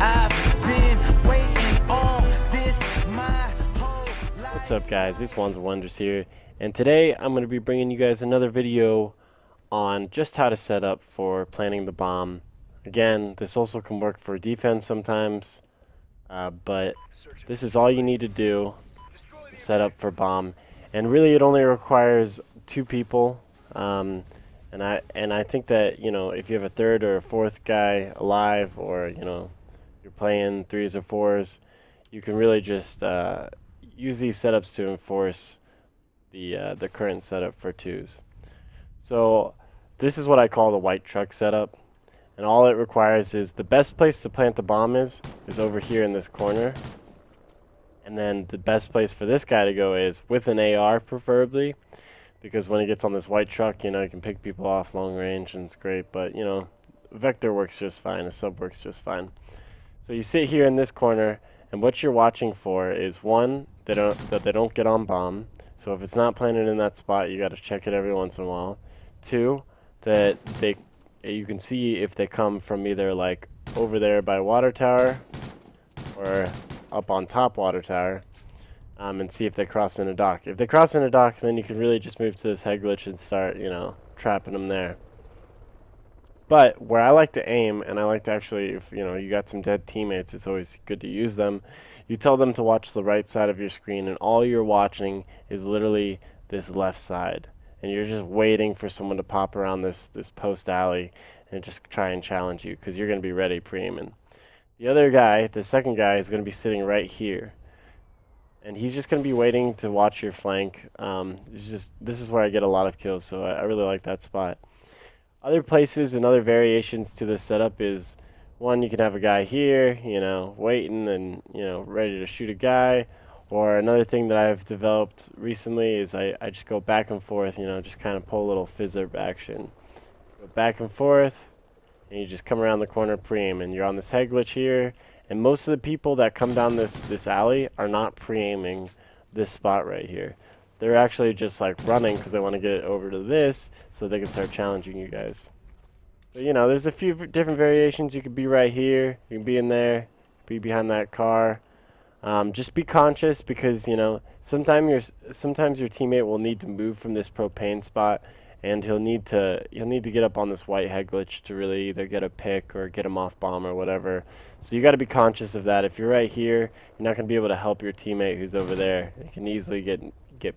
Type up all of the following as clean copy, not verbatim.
I've been waiting on this my whole life. What's up, guys? It's Wands of Wonders here, and today I'm going to be bringing you guys another video on just how to set up for planting the bomb. Again, this also can work for defense sometimes, but this is all you need to do to set up for bomb. And really, it only requires 2 people. And I think that, you know, if you have a 3rd or a 4th guy alive, or you know, you're playing 3s or 4s, you can really just use these setups to enforce the current setup for 2s. So this is what I call the white truck setup, and all it requires is the best place to plant the bomb is over here in this corner, and then the best place for this guy to go is with an AR preferably, because when he gets on this white truck, you know, he can pick people off long range and it's great. But you know, vector works just fine, a sub works just fine. So you sit here in this corner, and what you're watching for is, one, that they don't get on bomb. So if it's not planted in that spot, you got to check it every once in a while. 2, that you can see if they come from either like over there by water tower or up on top water tower, and see if they cross in a dock. If they cross in a dock, then you can really just move to this head glitch and start, you know, trapping them there. But where I like to aim, and I like to actually, if you know you got some dead teammates, it's always good to use them. You tell them to watch the right side of your screen, and all you're watching is literally this left side. And you're just waiting for someone to pop around this post alley and just try and challenge you, because you're going to be ready pre-aiming. The other guy, the second guy, is going to be sitting right here. And he's just going to be waiting to watch your flank. This is where I get a lot of kills, so I really like that spot. Other places and other variations to this setup is, one, you can have a guy here, you know, waiting and, you know, ready to shoot a guy. Or another thing that I've developed recently is I just go back and forth, you know, just kind of pull a little fizzer action. Go back and forth, and you just come around the corner pre-aim, and you're on this head glitch here. And most of the people that come down this alley are not pre-aiming this spot right here. They're actually just like running because they want to get it over to this so they can start challenging you guys. So, you know, there's a few different variations. You could be right here, you can be in there, be behind that car. Just be conscious, because you know sometimes your teammate will need to move from this propane spot, and he'll need to get up on this white head glitch to really either get a pick or get him off bomb or whatever. So you got to be conscious of that. If you're right here, you're not going to be able to help your teammate who's over there. He can easily get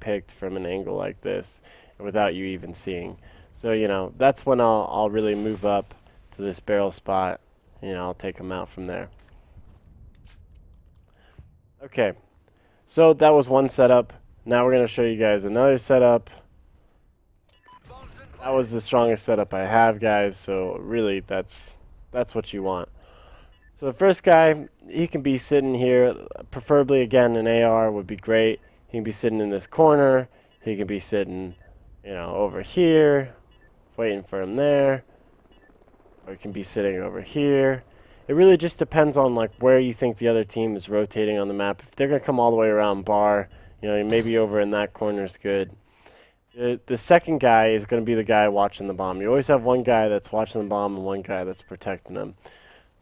picked from an angle like this without you even seeing. So you know, that's when I'll really move up to this barrel spot. You know, I'll take him out from there. Okay, so that was one setup. Now we're going to show you guys another setup. That was the strongest setup I have, guys, so really that's what you want. So the first guy, he can be sitting here, preferably again an AR would be great. He can be sitting in this corner, he can be sitting, you know, over here, waiting for him there, or he can be sitting over here. It really just depends on like where you think the other team is rotating on the map. If they're going to come all the way around bar, you know, maybe over in that corner is good. The second guy is going to be the guy watching the bomb. You always have one guy that's watching the bomb and one guy that's protecting them.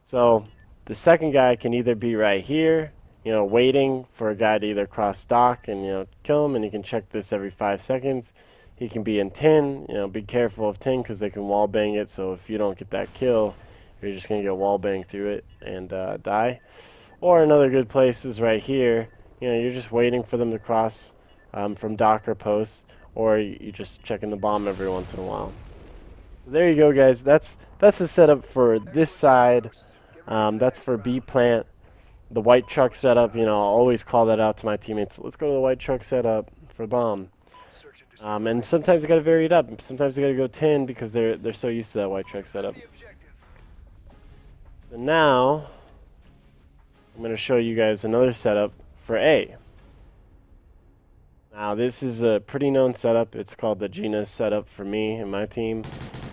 So the second guy can either be right here, you know, waiting for a guy to either cross dock and, you know, kill him, and you can check this every 5 seconds. He can be in tin, you know, be careful of tin because they can wall bang it, so if you don't get that kill, you're just going to get wall bang through it and die. Or another good place is right here. You know, you're just waiting for them to cross from dock or post, or you're just checking the bomb every once in a while. So there you go, guys. That's the setup for this side. That's for B plant. The white truck setup, you know, I'll always call that out to my teammates. Let's go to the white truck setup for bomb. And sometimes you got to vary it up. Sometimes you got to go tin because they're so used to that white truck setup. So now, I'm going to show you guys another setup for A. Now this is a pretty known setup. It's called the Gina's setup for me and my team.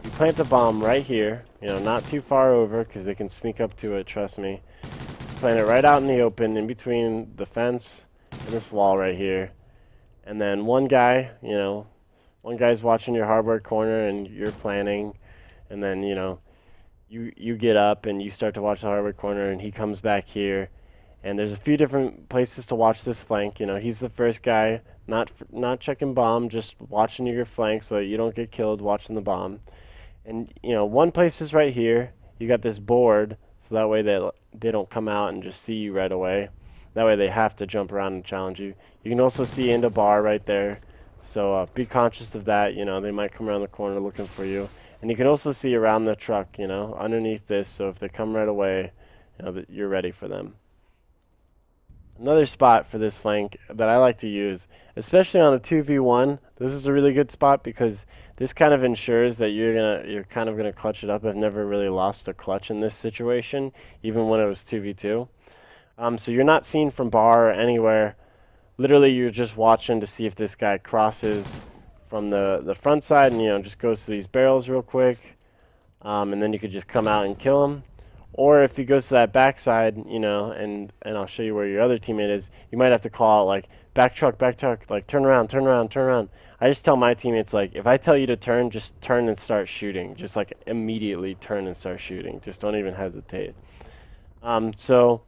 You plant the bomb right here, you know, not too far over because they can sneak up to it, trust me. Plant it right out in the open in between the fence and this wall right here. And then one guy, you know, one guy's watching your hardware corner and you're planning. And then, you know, you get up and you start to watch the hardware corner, and he comes back here. And there's a few different places to watch this flank. You know, he's the first guy, not checking bomb, just watching your flank so that you don't get killed watching the bomb. And you know, one place is right here. You got this board, so that way they don't come out and just see you right away. That way they have to jump around and challenge you. You can also see into bar right there, so be conscious of that. You know, they might come around the corner looking for you. And you can also see around the truck, you know, underneath this. So if they come right away, you know that you're ready for them. Another spot for this flank that I like to use, especially on a 2v1, this is a really good spot because this kind of ensures that you're kind of gonna clutch it up. I've never really lost a clutch in this situation, even when it was 2v2. So you're not seen from bar or anywhere. Literally, you're just watching to see if this guy crosses from the front side and, you know, just goes to these barrels real quick, and then you could just come out and kill him. Or if he goes to that backside, you know, and I'll show you where your other teammate is, you might have to call out, like, back truck, like, turn around, turn around, turn around. I just tell my teammates, like, if I tell you to turn, just turn and start shooting. Just, like, immediately turn and start shooting. Just don't even hesitate. So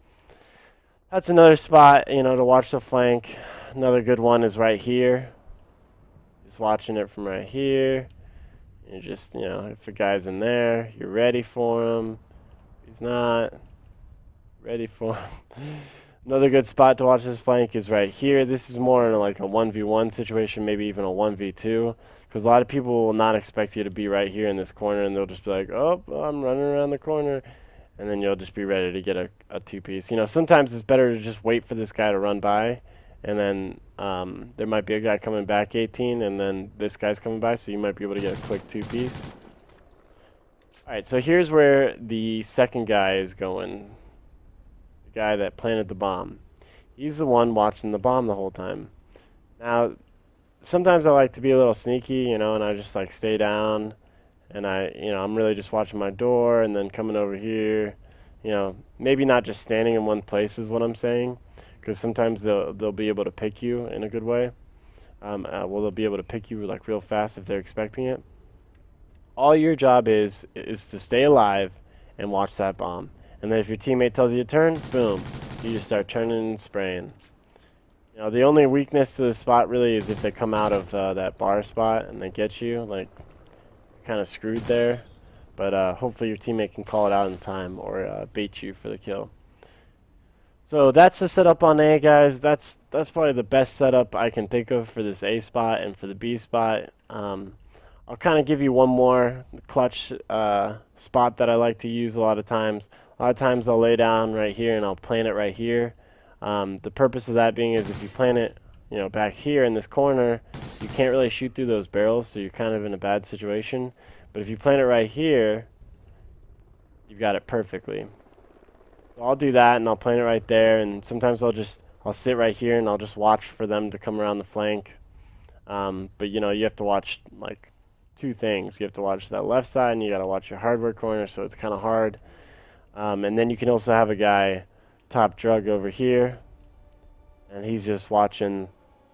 that's another spot, you know, to watch the flank. Another good one is right here. Just watching it from right here. You're just, you know, if a guy's in there, you're ready for him. He's not ready for him. Another good spot to watch this flank is right here. This is more in like a 1v1 situation, maybe even a 1v2, because a lot of people will not expect you to be right here in this corner, and they'll just be like, oh, I'm running around the corner, and then you'll just be ready to get a two-piece. You know, sometimes it's better to just wait for this guy to run by, and then there might be a guy coming back 18, and then this guy's coming by, so you might be able to get a quick two-piece. Alright, so here's where the second guy is going. The guy that planted the bomb. He's the one watching the bomb the whole time. Now, sometimes I like to be a little sneaky, you know, and I just like stay down, and I'm really just watching my door, and then coming over here, you know, maybe not just standing in one place is what I'm saying, because sometimes they'll be able to pick you in a good way. They'll be able to pick you like real fast if they're expecting it. All your job is to stay alive and watch that bomb. And then if your teammate tells you to turn, boom, you just start turning and spraying. You know, the only weakness to the spot really is if they come out of that bar spot and they get you, like, kind of screwed there. But hopefully your teammate can call it out in time or bait you for the kill. So that's the setup on A, guys. That's probably the best setup I can think of for this A spot and for the B spot. I'll kind of give you one more clutch spot that I like to use a lot of times. A lot of times I'll lay down right here and I'll plant it right here. The purpose of that being is if you plant it, you know, back here in this corner, you can't really shoot through those barrels, so you're kind of in a bad situation. But if you plant it right here, you've got it perfectly. So I'll do that and I'll plant it right there, and sometimes I'll sit right here and I'll just watch for them to come around the flank. But you know, you have to watch like two things. You have to watch that left side and you got to watch your hardware corner, so it's kind of hard. And then you can also have a guy top drug over here, and he's just watching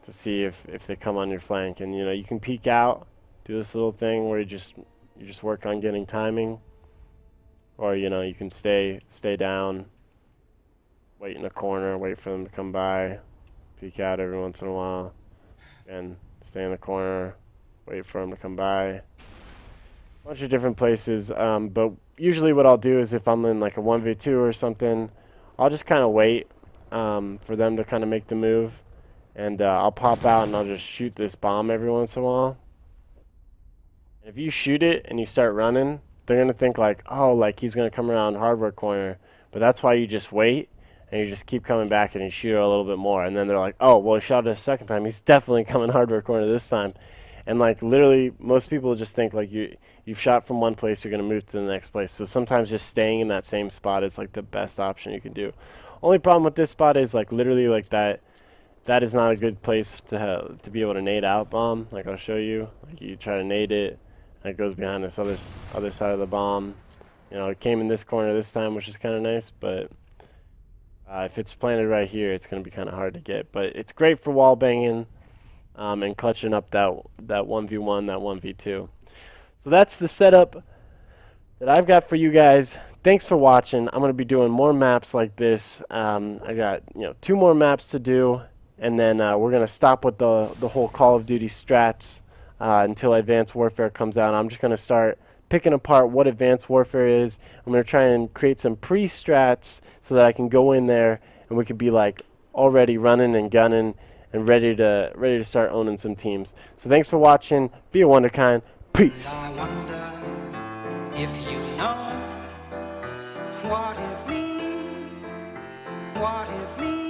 to see if they come on your flank. And you know, you can peek out, do this little thing where you just work on getting timing, or you know, you can stay down, wait in a corner, wait for them to come by, peek out every once in a while, and stay in the corner, wait for them to come by. A bunch of different places, but usually what I'll do is if I'm in like a 1v2 or something, I'll just kind of wait for them to kind of make the move, and I'll pop out and I'll just shoot this bomb every once in a while. And if you shoot it and you start running, they're going to think like, oh, like he's going to come around hardware corner, but that's why you just wait and you just keep coming back and you shoot it a little bit more, and then they're like, oh, well, he shot it a second time, he's definitely coming hardware corner this time. And like literally most people just think like you've shot from one place, you're going to move to the next place. So sometimes just staying in that same spot is like the best option you can do. Only problem with this spot is like literally like that is not a good place to be able to nade out bomb. Like I'll show you, like you try to nade it and it goes behind this other side of the bomb. You know, it came in this corner this time, which is kind of nice, but if it's planted right here, it's going to be kind of hard to get. But it's great for wall banging. And clutching up that 1v1, that 1v2. So that's the setup that I've got for you guys. Thanks for watching. I'm going to be doing more maps like this. I got 2 more maps to do, and then we're going to stop with the whole Call of Duty strats until Advanced Warfare comes out. I'm just going to start picking apart what Advanced Warfare is. I'm going to try and create some pre-strats so that I can go in there and we could be like already running and gunning and ready to start owning some teams. So thanks for watching. Be a wonderkind. Peace. I wonder if you know what it means, what it means.